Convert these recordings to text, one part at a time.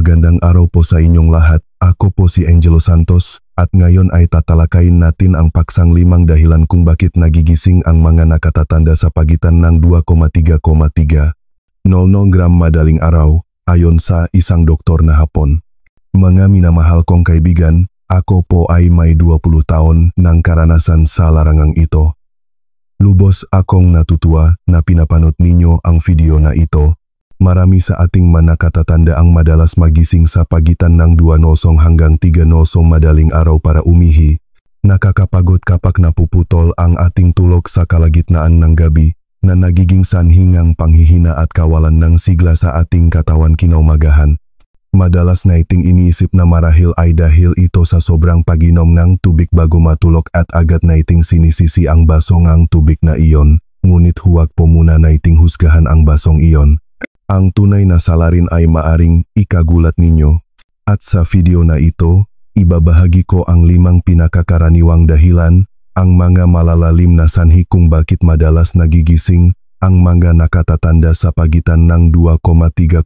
Magandang araw po sa inyong lahat. Ako po si Angelo Santos at ngayon ay tatalakayin natin ang paksang 5 dahilan kung bakit nagigising ang mga nakatatanda sa pagitan ng 2,3,00 gram madaling araw ayon sa isang doktor na Hapon. Mga minamahal kong kaibigan, ako po ay may 20 taon ng karanasan sa larangang ito. Lubos akong natutuwa na pinapanood ninyo ang video na ito. Marami sa ating manakatatanda ang madalas magising sa pagitan ng 2 hanggang 3 madaling araw para umihi. Nakakapagod kapag napuputol ang ating tulog sa kalagitnaan ng gabi na nagiging sanhingang panghihina at kawalan ng sigla sa ating katawan kinaumagahan. Madalas na iting iniisip na marahil ay dahil ito sa sobrang pag-inom ng tubig bago matulog at agad na iting sinisisi ang basong ang tubig na iyon. Ngunit huwag po muna na iting husgahan ang basong iyon. Ang tunay na salarin ay maaring ikagulat ninyo. At sa video na ito, ibabahagi ko ang 5 pinakakaraniwang dahilan, ang mga malalalim na sanhi kung bakit madalas nagigising ang mga nakatatanda sa pagitan ng 2,3,00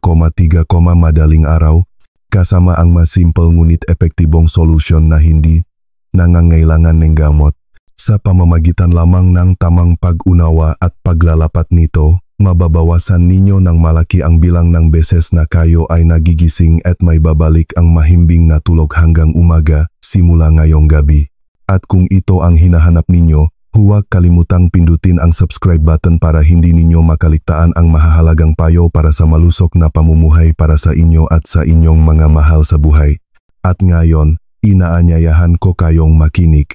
madaling araw, kasama ang mas simple ngunit epektibong solusyon na hindi nangangailangan ng gamot. Sa pamamagitan lamang ng tamang pag-unawa at paglalapat nito, mababawasan ninyo ng malaki ang bilang ng beses na kayo ay nagigising at may babalik ang mahimbing na tulog hanggang umaga simula ngayong gabi. At kung ito ang hinahanap ninyo, huwag kalimutang pindutin ang subscribe button para hindi ninyo makaligtaan ang mahahalagang payo para sa malusog na pamumuhay para sa inyo at sa inyong mga mahal sa buhay. At ngayon, inaanyayahan ko kayong makinig.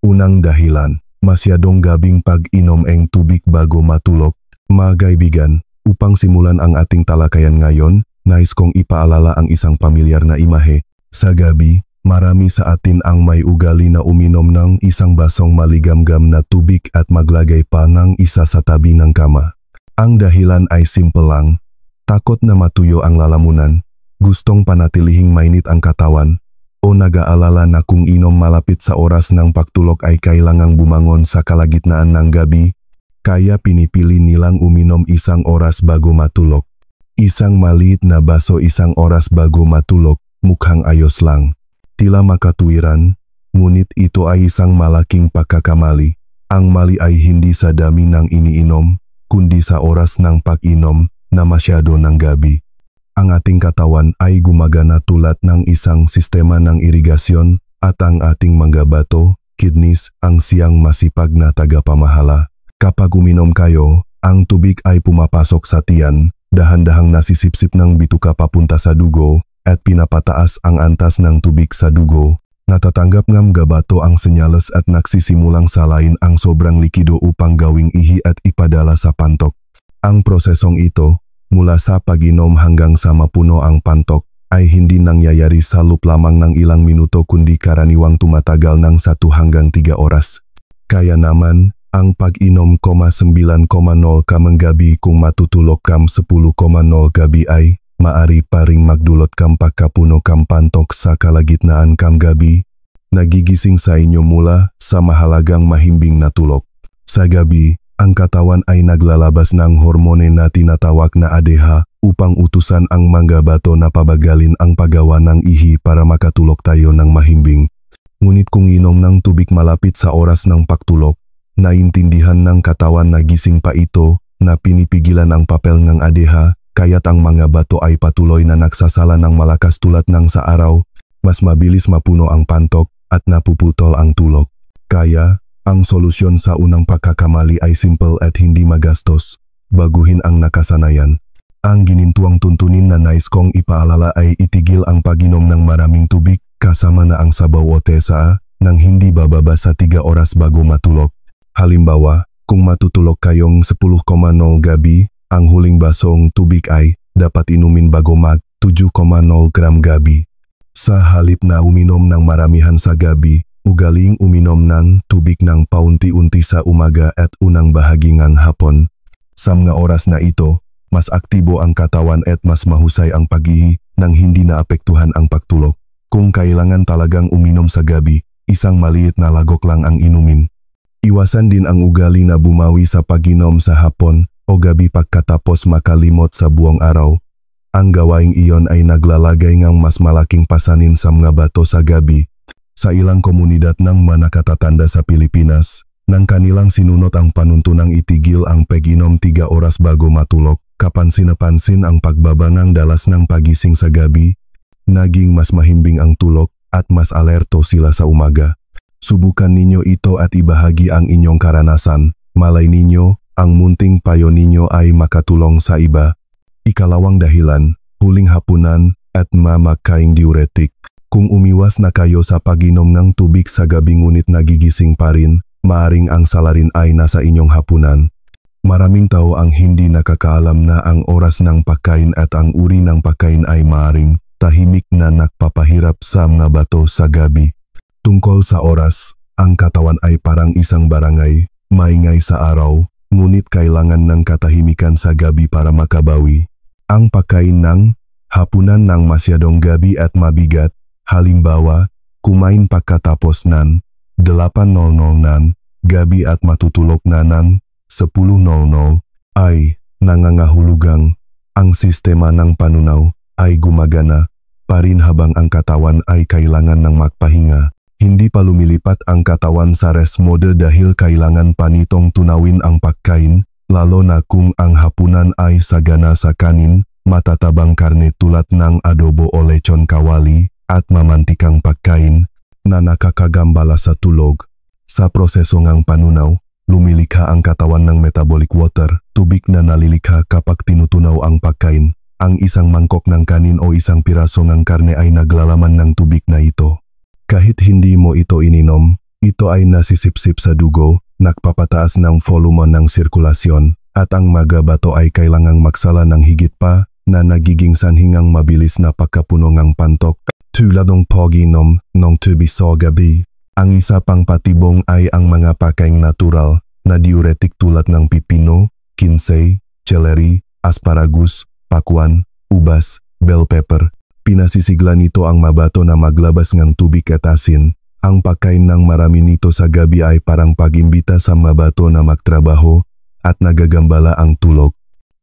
Unang dahilan, masyadong gabing pag-inom ng tubig bago matulog. Mga kaibigan, upang simulan ang ating talakayan ngayon, nais kong ipaalala ang isang pamilyar na imahe. Sa gabi, marami sa atin ang may ugali na uminom ng isang basong maligamgam na tubig at maglagay pa ng isa sa tabi ng kama. Ang dahilan ay simple lang. Takot na matuyo ang lalamunan, gustong panatilihing mainit ang katawan, o nag-aalala na kung inom malapit sa oras ng pagtulog ay kailangang bumangon sa kalagitnaan ng gabi, kaya pinipili nilang uminom 1 oras bago matulog. Isang maliit na baso 1 oras bago matulog, mukhang ayos lang. Tila makatuwiran, ngunit ito ay isang malaking pagkakamali. Ang mali ay hindi sa dami ng iniinom, kundi sa oras ng pag-inom na masyado ng gabi. Ang ating katawan ay gumagana tulad ng isang sistema ng irigasyon at ang ating mga bato, kidneys, ang siyang masipag na tagapamahala. Kapag uminom kayo, ang tubig ay pumapasok sa tiyan, dahan-dahang nasisipsip ng bituka papunta sa dugo, at pinapataas ang antas ng tubig sa dugo. Natatanggap ng gabato ang senyales at nagsisimulang salain ang sobrang likido upang gawing ihi at ipadala sa pantok. Ang prosesong ito, mula sa pag-inom hanggang sa mapuno ang pantok, ay hindi nangyayari sa loop lamang ng ilang minuto kundi karaniwang tumatagal ng 1 hanggang 3 oras. Kaya naman, ang pag-inom 9,0 kam gabi kung matutulog kam 10,0 gabi ay maari pa ring magdulot kam pagkapuno kam pantok sa kalagitnaan kam gabi, nagigising sa inyo mula sa mahalagang mahimbing na tulog. Sa gabi, ang katawan ay naglalabas ng hormone na tinatawag na ADH upang utusan ang mga bato na pabagalin ang paggawa ng ihi para makatulog tayo ng mahimbing. Ngunit kung inom ng tubig malapit sa oras ng pagtulog, naintindihan ng katawan na gising pa ito na pinipigilan ang papel ng ADH, kaya't ang mga bato ay patuloy na nagsasala ng malakas tulad ng sa araw, mas mabilis mapuno ang pantok at napuputol ang tulog. Kaya, ang solusyon sa unang pagkakamali ay simple at hindi magastos. Baguhin ang nakasanayan. Ang ginintuang tuntunin na nais kong ipaalala ay itigil ang pag-inom ng maraming tubig kasama na ang sabaw o tesa nang hindi bababa sa 3 oras bago matulog. Halimbawa, kung matutulog kayong 10:00 gabi, ang huling basong tubig ay dapat inumin bago mag 7,0 gram gabi. Sa halip na uminom ng maramihan sa gabi, ugaling uminom ng tubig ng paunti-unti sa umaga at unang bahagi ng hapon. Sa mga oras na ito, mas aktibo ang katawan at mas mahusay ang pag-ihi nang hindi naapektuhan ang pagtulog. Kung kailangan talagang uminom sa gabi, isang maliit na lagok lang ang inumin. Iwasan din ang ugali na bumawi sa pag-inom sa hapon o gabi pagkatapos makalimot sa buong araw. Ang gawaing iyon ay naglalagay ng mas malaking pasanin sa mga bato sa gabi. Sa ilang komunidad ng mga nakatatanda sa Pilipinas, nang kanilang sinunot ang panuntunang itigil ang pag-inom 3 oras bago matulog, kapansin-napansin ang pagbaba ng dalas ng pagising sa gabi, naging mas mahimbing ang tulog at mas alerto sila sa umaga. Subukan ninyo ito at ibahagi ang inyong karanasan. Malay ninyo, ang munting payo ninyo ay makatulong sa iba. Ikalawang dahilan, huling hapunan at mamakaing diuretic. Kung umiwas na kayo sa pag-inom ng tubig sa gabi ngunit nagigising pa rin, maaring ang salarin ay nasa inyong hapunan. Maraming tao ang hindi nakakaalam na ang oras ng pagkain at ang uri ng pagkain ay maaring tahimik na nagpapahirap sa mga bato sa gabi. Tungkol sa oras, ang katawan ay parang isang barangay, maingay sa araw, ngunit kailangan ng katahimikan sa gabi para makabawi. Ang pagkain ng hapunan ng masyadong gabi at mabigat, halimbawa, kumain pagkatapos ng 8:00 ng gabi at matutulog na ng 10:00 ay nangangahulugang ang sistema ng panunaw ay gumagana pa rin habang ang katawan ay kailangan ng magpahinga. Hindi pa lumilipat ang katawan sa rest mode dahil kailangan pa nitong tunawin ang pagkain, lalo na kung ang hapunan ay sagana sa kanin, matatabang karne tulad ng adobo o lechon kawali, at mamantikang pagkain na nakakagambala sa tulog. Sa proseso ng panunaw, lumilikha ang katawan ng metabolic water, tubig na nalilikha kapag tinutunaw ang pagkain. Ang isang mangkok ng kanin o isang piraso ng karne ay naglalaman ng tubig na ito. Kahit hindi mo ito ininom, ito ay nasisipsip sa dugo, nagpapataas ng volume ng sirkulasyon, at ang mga bato ay kailangang magsala ng higit pa na nagiging sanhingang mabilis na pagkapuno ng pantok, tulad ng pag-inom ng tubig sa gabi. Ang isa pang patibong ay ang mga pagkaing natural na diuretic tulad ng pipino, kinsey, celery, asparagus, pakwan, ubas, bell pepper. Pinasisigla nito ang mabato na maglabas ng tubig at asin. Ang pagkain ng marami nito sa gabi ay parang pag-imbita sa mabato na magtrabaho at nagagambala ang tulog.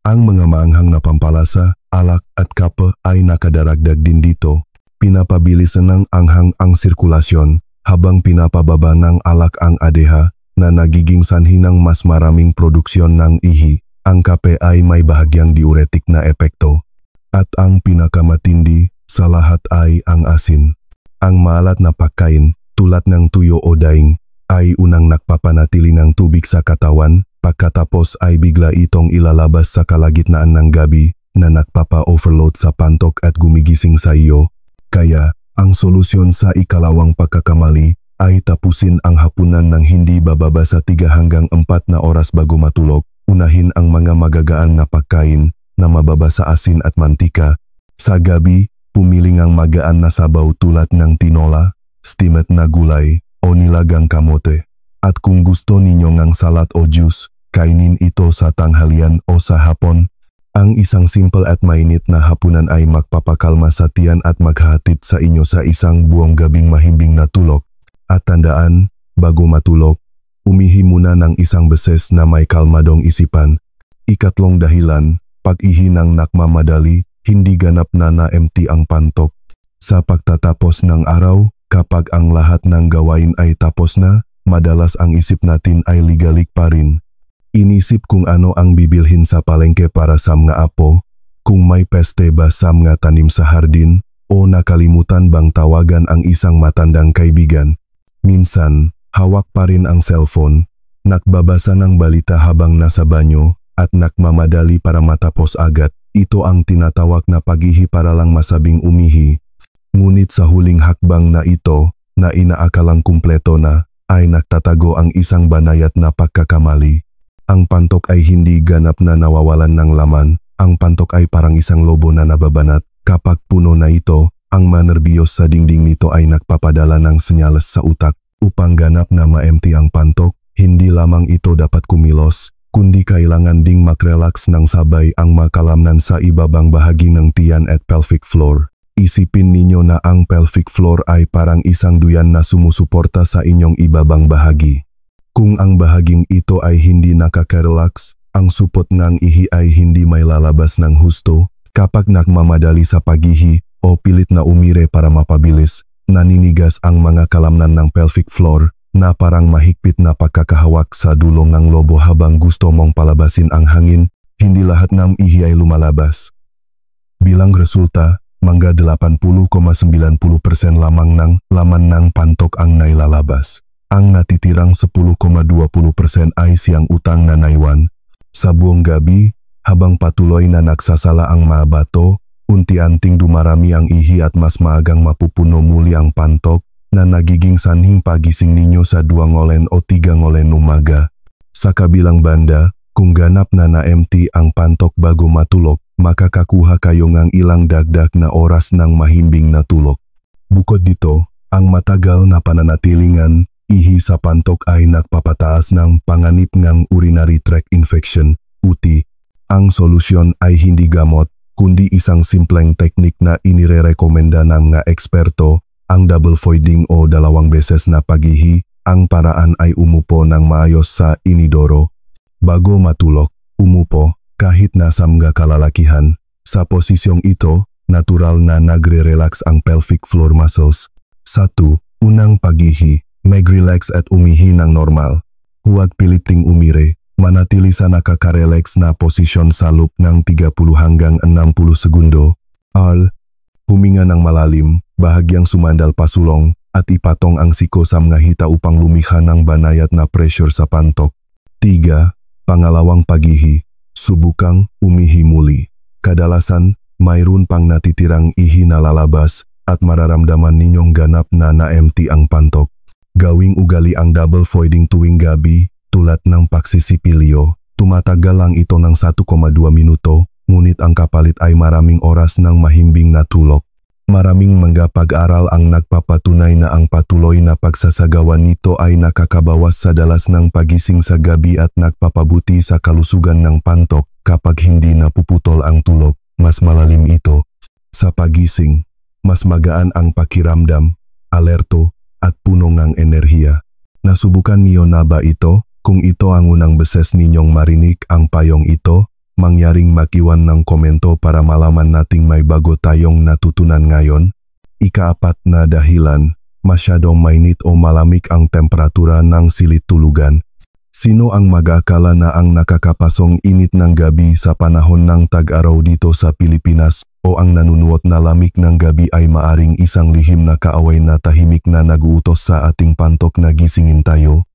Ang mga maanghang na pampalasa, alak at kape ay nakadaragdag din dito. Pinapabilisan ng anghang ang sirkulasyon habang pinapababa ng alak ang ADH na nagiging sanhi ng mas maraming produksyon ng ihi. Ang kape ay may bahagyang diuretic na epekto. At ang pinakamatindi sa lahat ay ang asin. Ang maalat na pagkain, tulad ng tuyo o daing, ay unang nagpapanatili ng tubig sa katawan, pagkatapos ay bigla itong ilalabas sa kalagitnaan ng gabi na nagpapa-overload sa pantok at gumigising sa iyo. Kaya, ang solusyon sa ikalawang pagkakamali ay tapusin ang hapunan ng hindi bababa sa 3 hanggang 4 na oras bago matulog. Unahin ang mga magagaan na pagkain na mababa sa asin at mantika. Sa gabi, pumili ng magaan na sabaw tulad ng tinola, steamed na gulay, o nilagang kamote. At kung gusto ninyo ng salad o juice, kainin ito sa tanghalian o sa hapon. Ang isang simple at mainit na hapunan ay magpapakalma sa tiyan at maghahatid sa inyo sa isang buong gabing mahimbing na tulog. At tandaan, bago matulog, umihi muna ng isang beses na may kalmadong isipan. Ikatlong dahilan, pag-ihi ng nagmamadali, hindi ganap na na-empty ang pantok. Sa pagtatapos ng araw, kapag ang lahat ng gawain ay tapos na, madalas ang isip natin ay ligalik pa rin. Inisip kung ano ang bibilhin sa palengke para sa mga apo, kung may peste ba sa mga tanim sa hardin, o nakalimutan bang tawagan ang isang matandang kaibigan. Minsan, hawak pa rin ang cellphone, nagbabasa ng balita habang nasa banyo, at nagmamadali para matapos agad. Ito ang tinatawag na pag-ihi para lang masabing umihi. Ngunit sa huling hakbang na ito, na inaakalang kumpleto na, ay nagtatago ang isang banayad na pagkakamali. Ang pantok ay hindi ganap na nawawalan ng laman. Ang pantok ay parang isang lobo na nababanat. Kapag puno na ito, ang manerbiyos sa dingding nito ay nagpapadala ng senyales sa utak. Upang ganap na ma-empty ang pantok, hindi lamang ito dapat kumilos, kundi kailangan ding makrelax ng sabay ang makalamnan sa ibabang bahagi ng tiyan at pelvic floor. Isipin ninyo na ang pelvic floor ay parang isang duyan na sumusuporta sa inyong ibabang bahagi. Kung ang bahaging ito ay hindi nakaka-relax, ang supot ng ihi ay hindi may lalabas ng husto, Kapag nagmamadali sa paghihi o pilit na umire para mapabilis, naninigas ang mga kalamnan ng pelvic floor na parang mahigpit na pagkakahawak sa dulong ng lobo habang gusto mong palabasin ang hangin. Hindi lahat ng ihi ay lumalabas. Bilang resulta, mangga 80,90% lamang ng laman ng pantok ang nailalabas. Ang natitirang 10,20% ay siyang utang na naiwan. Sa buong gabi, habang patuloy na nagsasala ang mga bato, unti-unting dumarami ang ihi at mas maagang mapupuno muli ang pantok na nagiging sanhing pagising ninyo sa 2 ngolen o 3 ngolen umaga. Sa kabilang banda, kung ganap na na-empty ang pantok bago matulog, makakakuha kayo ng ilang dagdag na oras ng mahimbing na tulog. Bukod dito, ang matagal na pananatilingan ihi sa pantok ay nagpapataas ng panganib ng urinary tract infection, UTI. Ang solusyon ay hindi gamot, kundi isang simpleng teknik na inirerekomenda ng mga eksperto, ang double voiding o 2 beses na paghihi. Ang paraan ay umupo ng maayos sa inidoro. Bago matulog, umupo kahit nasa mga kalalakihan. Sa posisyong ito, natural na nagre-relax ang pelvic floor muscles. 1. Unang paghihi, mag-relax at umihi ng normal. Huwag piliting umire, manatili sa nakaka-relax na posisyon sa loob ng 30 hanggang 60 segundo. Huminga ng malalim, bahagyang sumandal pasulong, at ipatong ang siko sa mga hita upang lumikha ng banayad na pressure sa pantok. 3. Pangalawang paghihi, subukang umihi muli. Kadalasan, mayroon pang natitirang ihi na lalabas at mararamdaman ninyong ganap na na-empty ang pantok. Gawing ugali ang double voiding tuwing gabi, tulad ng pagsisipilyo. Tumatagal lang ito ng 1,2 minuto, ngunit ang kapalit ay maraming oras ng mahimbing na tulog. Maraming mga pag-aral ang nagpapatunay na ang patuloy na pagsasagawa nito ay nakakabawas sa dalas ng pagising sa gabi at nagpapabuti sa kalusugan ng pantok. Kapag hindi napuputol ang tulog, mas malalim ito. Sa pagising, mas magaan ang pakiramdam, alerto, at puno ng enerhiya. Nasubukan niyo na ba ito? Kung ito ang unang beses ninyong marinig ang payong ito, mangyaring makiwan ng komento para malaman nating may bago tayong natutunan ngayon. Ika-4 na dahilan, masyadong mainit o malamig ang temperatura ng silid tulugan. Sino ang mag-akala na ang nakakapasong init ng gabi sa panahon ng tag-araw dito sa Pilipinas o ang nanunuot na lamig ng gabi ay maaring isang lihim na kaaway na tahimik na nag-uutos sa ating pantok na gisingin tayo?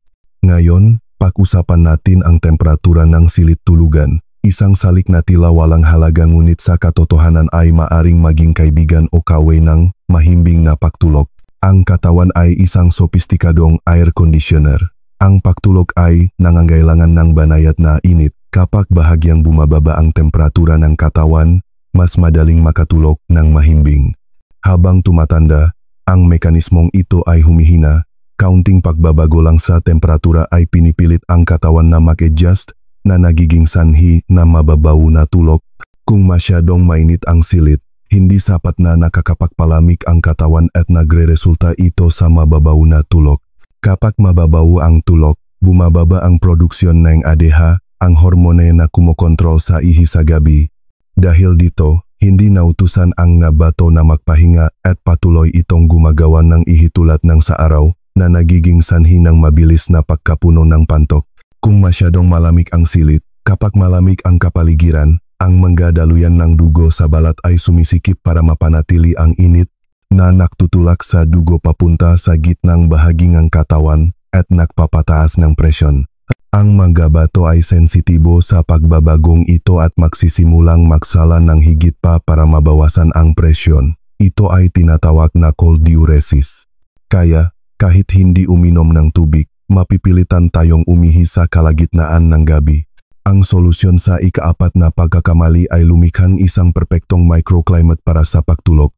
Ngayon, pag-usapan natin ang temperatura ng silid tulugan. Isang salik na tila walang halaga ngunit sa katotohanan ay maaring maging kaibigan o kaaway ng mahimbing na pagtulog. Ang katawan ay isang sopistikadong air conditioner. Ang pagtulog ay nangangailangan ng banayad na init. Kapag bahagyang bumababa ang temperatura ng katawan, mas madaling makatulog ng mahimbing. Habang tumatanda, ang mekanismong ito ay humihina. Kaunting pagbabago lang sa temperatura ay pinipilit ang katawan na mag-adjust, na nagiging sanhi na mababaw na tulog. Kung masyadong mainit ang silid, hindi sapat na nakakapagpalamig ang katawan at nagre-resulta ito sa mababaw na tulog. Kapag mababaw ang tulog, bumababa ang produksyon ng ADH, ang hormone na kumokontrol sa ihi sa gabi. Dahil dito, hindi nautusan ang nabato na magpahinga at patuloy itong gumagawa ng ihi tulad ng sa araw, na nagiging sanhi ng mabilis na pagkapuno ng pantok. Kung masyadong malamig ang silid, kapag malamig ang kapaligiran, ang manggadaluyan ng dugo sa balat ay sumisikip para mapanatili ang init na nagtutulak sa dugo papunta sa gitnang bahagi ng katawan at nagpapataas ng presyon. Ang mga bato ay sensitibo sa pagbabagong ito at magsisimulang magsala ng higit pa para mabawasan ang presyon. Ito ay tinatawag na cold diuresis. Kaya, kahit hindi uminom ng tubig, mapipilitan tayong umihi sa kalagitnaan ng gabi. Ang solusyon sa ika-4 na pagkakamali ay lumikhan isang perpektong microclimate para sa pagtulog.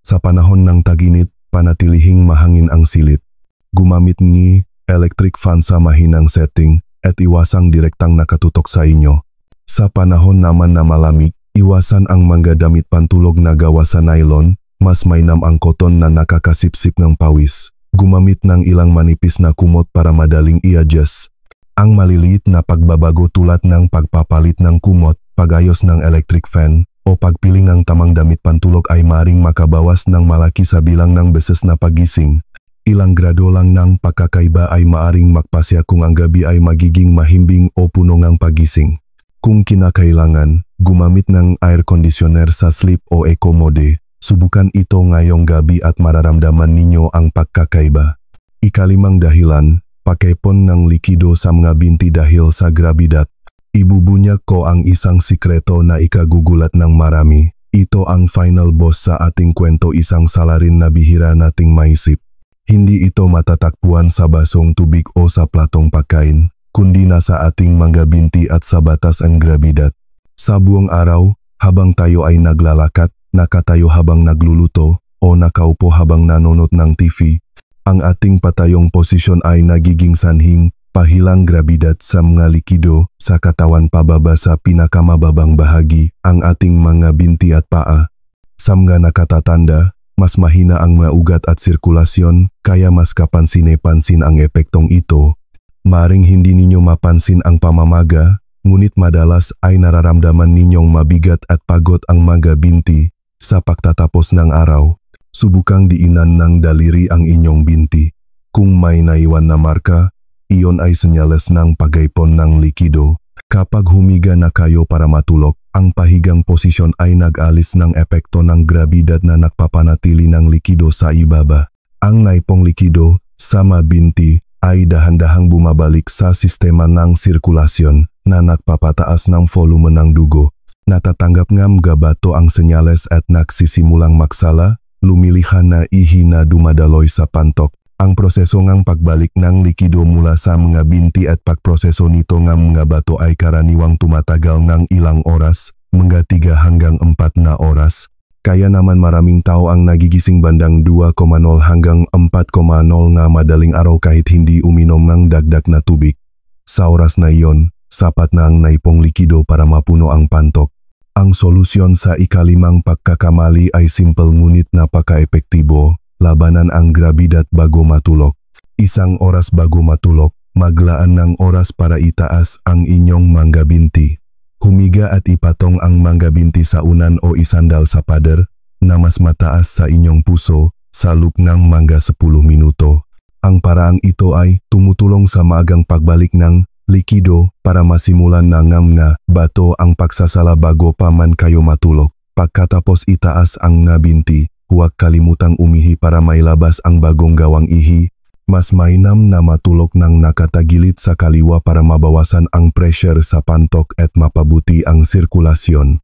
Sa panahon ng tag-init, panatilihing mahangin ang silid. Gumamit ni electric fan sa mahinang setting at iwasang direktang nakatutok sa inyo. Sa panahon naman na malamig, iwasan ang mga damit pantulog na gawa sa nylon, mas mainam ang koton na nakakasipsip ng pawis. Gumamit ng ilang manipis na kumot para madaling i-adjust. Ang maliliit na pagbabago tulad ng pagpapalit ng kumot, pagayos ng electric fan, o pagpili ng tamang damit pantulog ay maring makabawas ng malaki sa bilang ng beses na pagising. Ilang grado lang ng pagkakaiba ay maaring magpasya kung ang gabi ay magiging mahimbing o puno ng pagising. Kung kinakailangan, gumamit ng air conditioner sa sleep o eco mode. Subukan ito ngayong gabi at mararamdaman ninyo ang pagkakaiba. Ikalimang dahilan, pakepon ng likido sa mga binti dahil sa grabidad. Ibubunyag ko ang isang sikreto na ikagugulat ng marami. Ito ang final boss sa ating kwento, isang salarin na bihira nating maisip. Hindi ito matatakbuhan sa basong tubig o sa platong pagkain, kundi nasa ating mga binti at sa batas ang grabidad. Sa buong araw, habang tayo ay naglalakad, nakatayo habang nagluluto, o nakaupo habang nanonood ng TV, ang ating patayong posisyon ay nagiging sanhing pahilang grabidad sa mga likido sa katawan pababa sa pinakamababang bahagi, ang ating mga binti at paa. Sa mga nakatatanda, mas mahina ang mga ugat at sirkulasyon, kaya mas kapansin-pansin ang epektong ito. Maring hindi ninyo mapansin ang pamamaga, ngunit madalas ay nararamdaman ninyong mabigat at pagod ang mga binti. Sa pagtatapos ng araw, subukang diinan ng daliri ang inyong binti. Kung may naiwan na marka, iyon ay senyales ng pag-ipon ng likido. Kapag humiga na kayo para matulog, ang pahigang posisyon ay nag-alis ng epekto ng grabidad na nagpapanatili ng likido sa ibaba. Ang naipong likido sa mga binti ay dahan-dahang bumabalik sa sistema ng sirkulasyon na nagpapataas ng volume ng dugo. Natatanggap ng mga bato ang senyales at nagsisimulang magsala, lumilihan na ihi na dumadaloy sa pantok. Ang proseso ng pagbalik ng likido mula sa mga binti at pagproseso nito ng mga bato ay karaniwang tumatagal ng ilang oras, mga 3 hanggang 4 na oras. Kaya naman maraming tao ang nagigising bandang 2,0 hanggang 4,0 na madaling araw kahit hindi uminom ng dagdag na tubig. Sa oras na iyon, sapat na ang naipong likido para mapuno ang pantok. Ang solusyon sa ikalimang pagkakamali ay simple ngunit napaka-epektibo. Labanan ang grabidad bago matulog. 1 oras bago matulog, maglaan ng oras para itaas ang inyong mga binti. Humiga at ipatong ang mga binti sa unan o isandal sa pader na mas mataas sa inyong puso sa loop ng mga 10 minuto. Ang paraang ito ay tumutulong sa maagang pagbalik ng likido para masimulan na nga bato ang pagsasala bago pa man kayo matulog. Pagkatapos itaas ang nga binti, huwag kalimutang umihi para mailabas ang bagong gawang ihi. Mas mainam na matulog ng nakatagilid sa kaliwa para mabawasan ang pressure sa pantok at mapabuti ang sirkulasyon.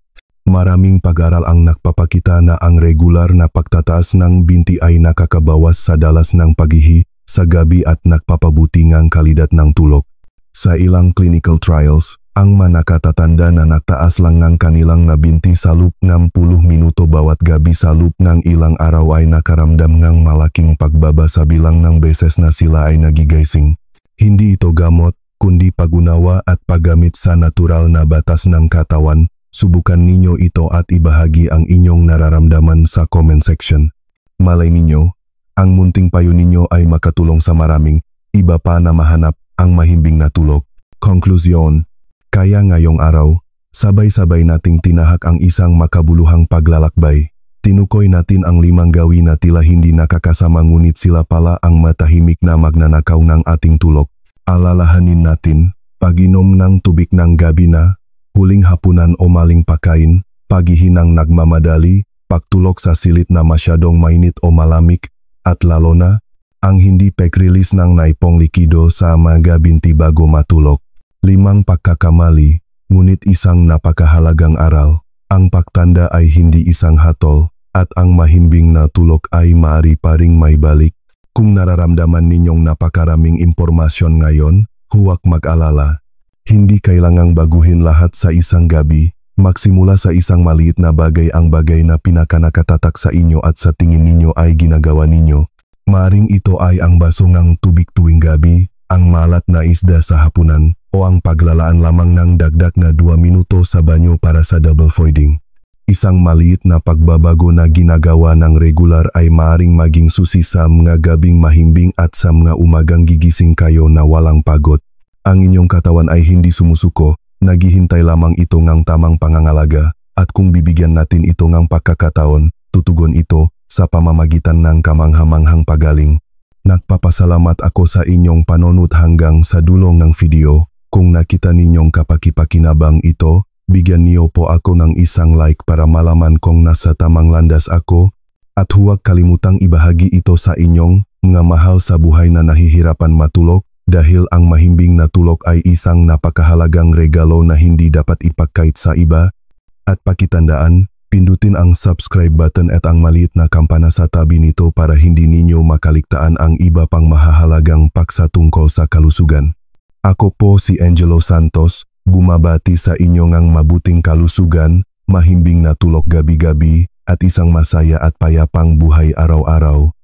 Maraming pag-aral ang nagpapakita na ang regular na pagtataas ng binti ay nakakabawas sa dalas ng paghihi sa gabi at nagpapabuti ng kalidad ng tulog. Sa ilang clinical trials, ang mga nakatatanda na nagtaas lang ng kanilang binti sa loop ng 10 minuto bawat gabi sa loop ng ilang araw ay nakaramdam ng malaking pagbaba sa bilang ng beses na sila ay nagigising. Hindi ito gamot, kundi pag-unawa at paggamit sa natural na batas ng katawan. Subukan ninyo ito at ibahagi ang inyong nararamdaman sa comment section. Malay ninyo, ang munting payo ninyo ay makatulong sa maraming iba pa na mahanap ang mahimbing na tulog. Konklusyon, kaya ngayong araw, sabay-sabay nating tinahak ang isang makabuluhang paglalakbay. Tinukoy natin ang 5 gawin na tila hindi nakakasama ngunit sila pala ang matahimik na magnanakaw ng ating tulog. Alalahanin natin, pag-inom ng tubig ng gabi na, huling hapunan o maling pagkain, paghihinang nagmamadali, pagtulog sa silid na masyadong mainit o malamig, at lalo na, ang hindi pag-release ng naipong likido sa mga binti bago matulog. 5 pagkakamali, ngunit isang napakahalagang aral. Ang pagtanda ay hindi isang hatol, at ang mahimbing na tulog ay maaari pa ring maibalik. Kung nararamdaman ninyong napakaraming impormasyon ngayon, huwag mag-alala. Hindi kailangang baguhin lahat sa isang gabi. Magsimula sa isang maliit na bagay, ang bagay na pinakanakatatak sa inyo at sa tingin ninyo ay ginagawa ninyo. Maaring ito ay ang baso ng tubig tuwing gabi, ang malat na isda sa hapunan, o ang paglalaan lamang ng dagdag na 2 minuto sa banyo para sa double voiding. Isang maliit na pagbabago na ginagawa ng regular ay maaring maging susi sa mga gabing mahimbing at sa mga umagang gigising kayo na walang pagod. Ang inyong katawan ay hindi sumusuko, naghihintay lamang ito ng tamang pangangalaga. At kung bibigyan natin ito ng pagkakataon, tutugon ito sa pamamagitan ng kamanghamanghang pagaling. Nagpapasalamat ako sa inyong panonod hanggang sa dulo ng video. Kung nakita ninyong kapakipakinabang ito, bigyan niyo po ako ng isang like para malaman kung nasa tamang landas ako. At huwag kalimutang ibahagi ito sa inyong mga mahal sa buhay na nahihirapan matulog, dahil ang mahimbing na tulog ay isang napakahalagang regalo na hindi dapat ipagkait sa iba. At pakitandaan, pindutin ang subscribe button at ang maliit na kampana sa tabi nito para hindi ninyo makaligtaan ang iba pang mahahalagang paksa tungkol sa kalusugan. Ako po si Angelo Santos, bumabati sa inyo ng mabuting kalusugan, mahimbing na tulog gabi-gabi, at isang masaya at payapang buhay araw-araw.